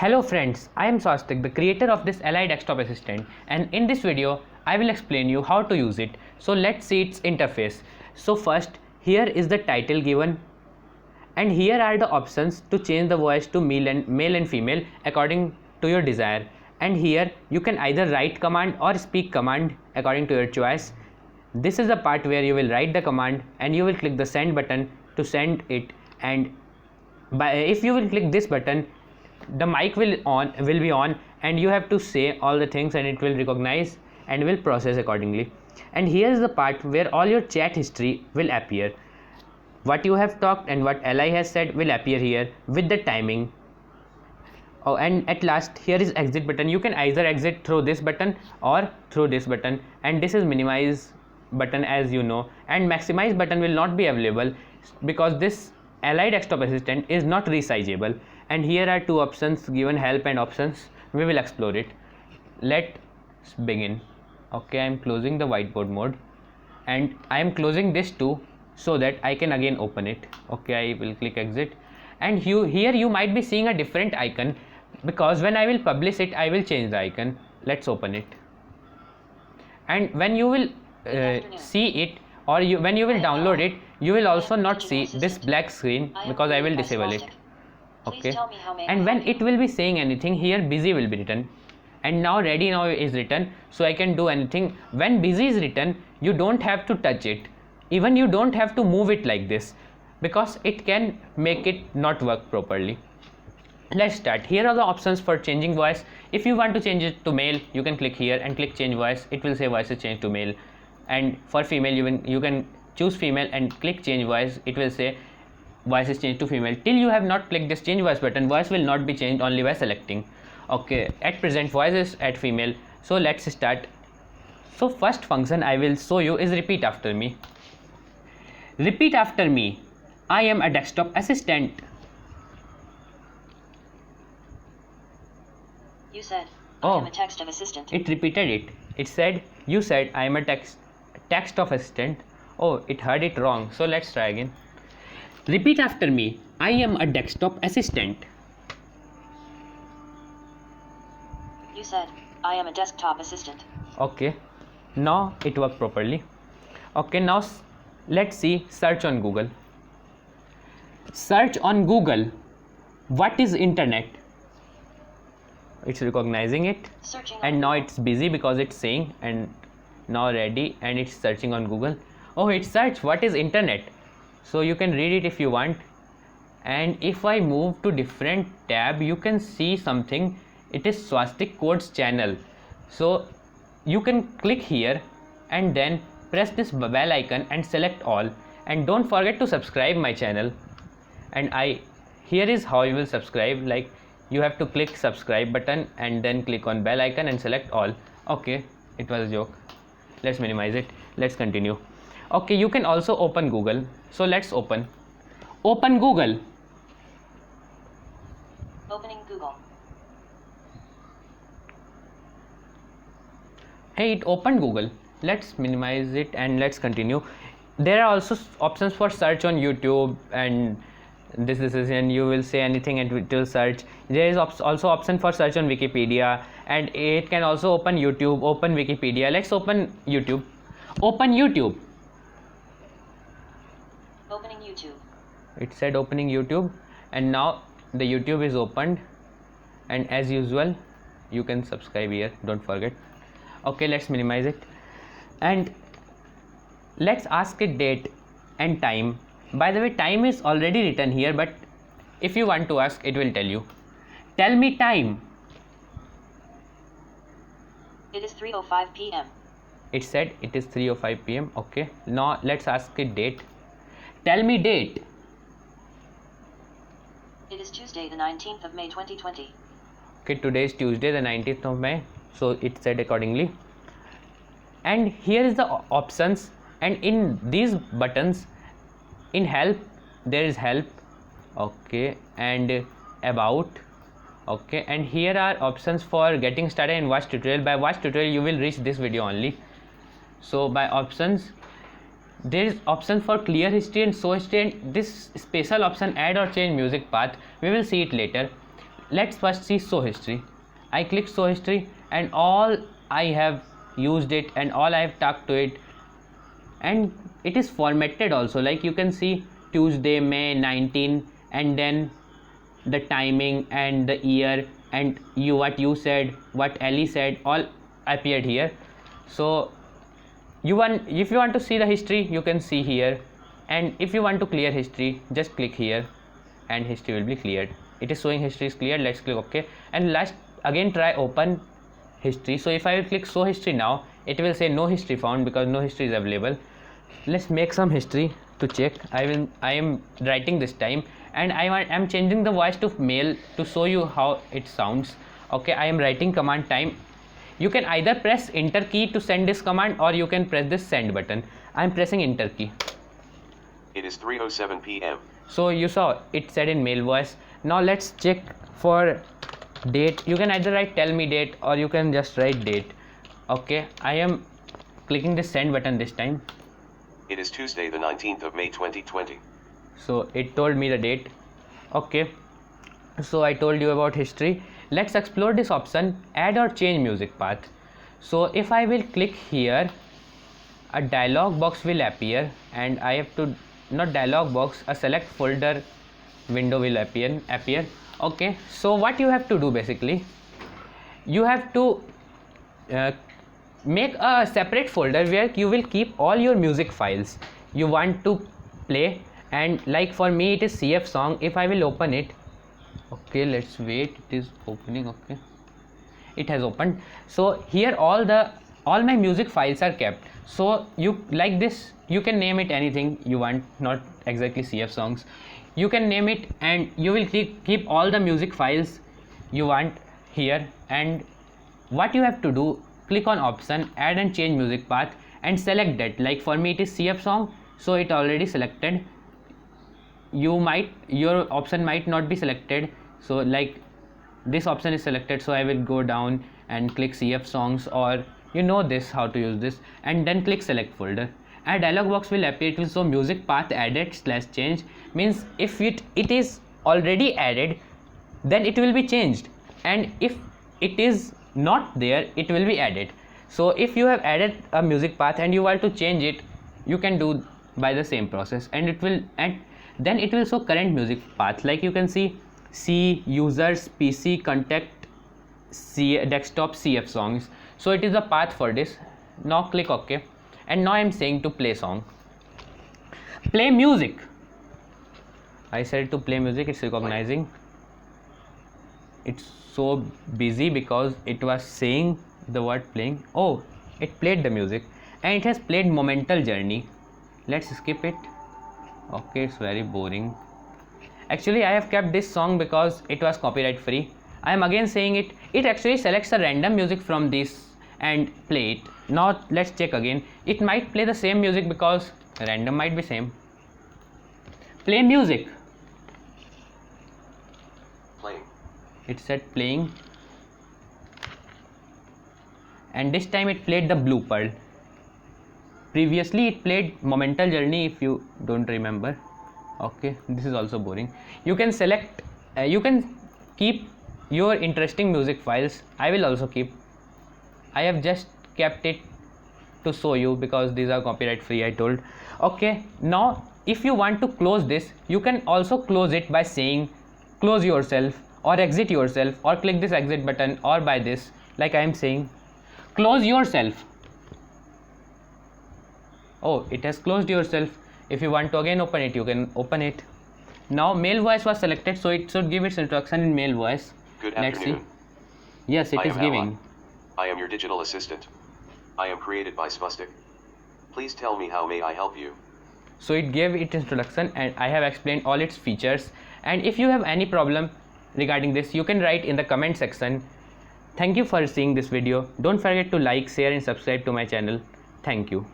Hello friends, I am Swastik, the creator of this AI desktop assistant, and in this video I will explain you how to use it. So let's see its interface. So first, here is the title given, and here are the options to change the voice to male and female according to your desire. And here you can either write command or speak command according to your choice. This is the part where you will write the command and you will click the send button to send it, and if you will click this button, the mic will be on and you have to say all the things and it will recognize and will process accordingly. And here is the part where all your chat history will appear. What you have talked and what Li has said will appear here with the timing. Oh, and at last here is exit button. You can either exit through this button or through this button, and this is minimize button, as you know, and maximize button will not be available because this Li desktop assistant is not resizable. And here are two options given, help and options. We will explore it. Let's begin. Okay, I am closing the whiteboard mode and I am closing this too so that I can again open it. Okay, I will click exit, and here you might be seeing a different icon because when I will publish it I will change the icon. Let's open it, and when you will see it, or when you will download it, you will also not see this black screen because I will disable it. Okay, and when it will be saying anything, here busy will be written, and now ready now is written, so I can do anything. When busy is written, you don't have to touch it, even you don't have to move it like this because it can make it not work properly. Let's start. Here are the options for changing voice. If you want to change it to male, you can click here and click change voice. It will say voice is changed to male. And for female, you can choose female and click change voice. It will say voice is changed to female. Till you have not clicked this change voice button, voice will not be changed only by selecting. Okay, at present voice is at female, so let's start. So first function I will show you is repeat after me. Repeat after me. I am a desktop assistant. You said I am a text of assistant. It repeated it. It said you said I am a text of assistant. Oh, it heard it wrong, so let's try again. Repeat after me. I am a desktop assistant. You said I am a desktop assistant. Okay, now it worked properly. Okay, now let's see search on Google. Search on Google. What is internet? It's recognizing it. Searching and now it's busy because it's saying, and now ready, and it's searching on Google. Oh, it searched what is internet, so you can read it if you want. And if I move to different tab, you can see something. It is Swastik Codes channel, so you can click here and then press this bell icon and select all, and don't forget to subscribe my channel. And here is how you will subscribe. Like, you have to click subscribe button and then click on bell icon and select all. Okay, it was a joke. Let's minimize it. Let's continue. Okay, you can also open Google, so let's open Google. Opening Google. Hey, it opened Google. Let's minimize it and let's continue. There are also options for search on YouTube, and this is, and you will say anything and it will search. There is also option for search on Wikipedia, and it can also open YouTube, open Wikipedia. Let's open YouTube. Open YouTube. Opening YouTube. It said opening YouTube, and now the YouTube is opened, and as usual you can subscribe here, don't forget. Okay, let's minimize it and let's ask it date and time. By the way, time is already written here, but if you want to ask, it will tell you. Tell me time. It is 3:05 p.m. It said it is 3:05 p.m. Okay, now let's ask it date. Tell me date. It is Tuesday, the 19th of May 2020. Okay, today is Tuesday, the 19th of May, so it said accordingly. And here is the options, and in these buttons, in help there is help, okay, and about, okay, and here are options for getting started and watch tutorial. By watch tutorial you will reach this video only. So by options, there is option for clear history and show history, and this special option add or change music path, we will see it later. let's first see show history. I click show history and all I have used it and all I have talked to it, and it is formatted also. Like you can see Tuesday, May 19, and then the timing and the year and what you said, what Ellie said, all appeared here. So if you want to see the history, you can see here, and if you want to clear history, just click here and history will be cleared. It is showing history is cleared. Let's click OK, and let's again try open history. So if I will click show history now, it will say no history found because no history is available. Let's make some history to check. I am writing this time, and I'm changing the voice to male to show you how it sounds. Okay, I am writing command time. You can either press enter key to send this command, or you can press this send button. I'm pressing enter key. It is 3:07 p.m. So you saw it said in male voice. Now let's check for date. You can either write tell me date or you can just write date. Okay, I am clicking the send button this time. It is Tuesday the 19th of May 2020. So it told me the date. Okay, so I told you about history. Let's explore this option, add or change music path. So if I will click here, a dialog box will appear, and I have to, not dialog box, a select folder window will appear. Okay, so what you have to do basically, you have to make a separate folder where you will keep all your music files you want to play. And like for me it is CF song. If I will open it, okay, let's wait, it is opening. Okay, it has opened. So here all my music files are kept. So you like this, you can name it anything you want, not exactly CF songs. You can name it, and you will keep all the music files you want here. And what you have to do, click on option add and change music path and select that. Like for me it is CF song, so it already selected. Your option might not be selected, so like this option is selected, so I will go down and click CF songs, or you know this how to use this, and then click select folder. A dialog box will appear. It will show music path added / change, means if it is already added, then it will be changed, and if it is not there, it will be added. So if you have added a music path and you want to change it, you can do by the same process, and then it will show current music path. Like you can see C users, PC, contact, desktop, CF songs. So it is the path for this. Now click OK, and now I am saying to play song. Play music. I said to play music. It's recognizing. It's so busy because it was saying the word playing. Oh, it played the music, and it has played Momental Journey. Let's skip it. Okay, it's very boring. Actually, I have kept this song because it was copyright free. I am again saying it. It actually selects a random music from this and play it. Now let's check again. It might play the same music because random might be same. Play music. Playing. It said playing, and this time it played the Blue Pearl. Previously it played Momental Journey, if you don't remember. Okay, this is also boring. You can select, you can keep your interesting music files. I will also keep. I have just kept it to show you because these are copyright free, I told. Okay, now if you want to close this, you can also close it by saying close yourself or exit yourself, or click this exit button, or by this, like I am saying close yourself. Oh, it has closed yourself. If you want to again open it, you can open it. Now male voice was selected, so it should give its instruction in male voice. Good Let's see. afternoon. Yes, it I is am giving. Ella. I am your digital assistant. I am created by Spustic. Please tell me how may I help you. So it gave its introduction, and I have explained all its features. And if you have any problem regarding this, you can write in the comment section. Thank you for seeing this video. Don't forget to like, share and subscribe to my channel. Thank you.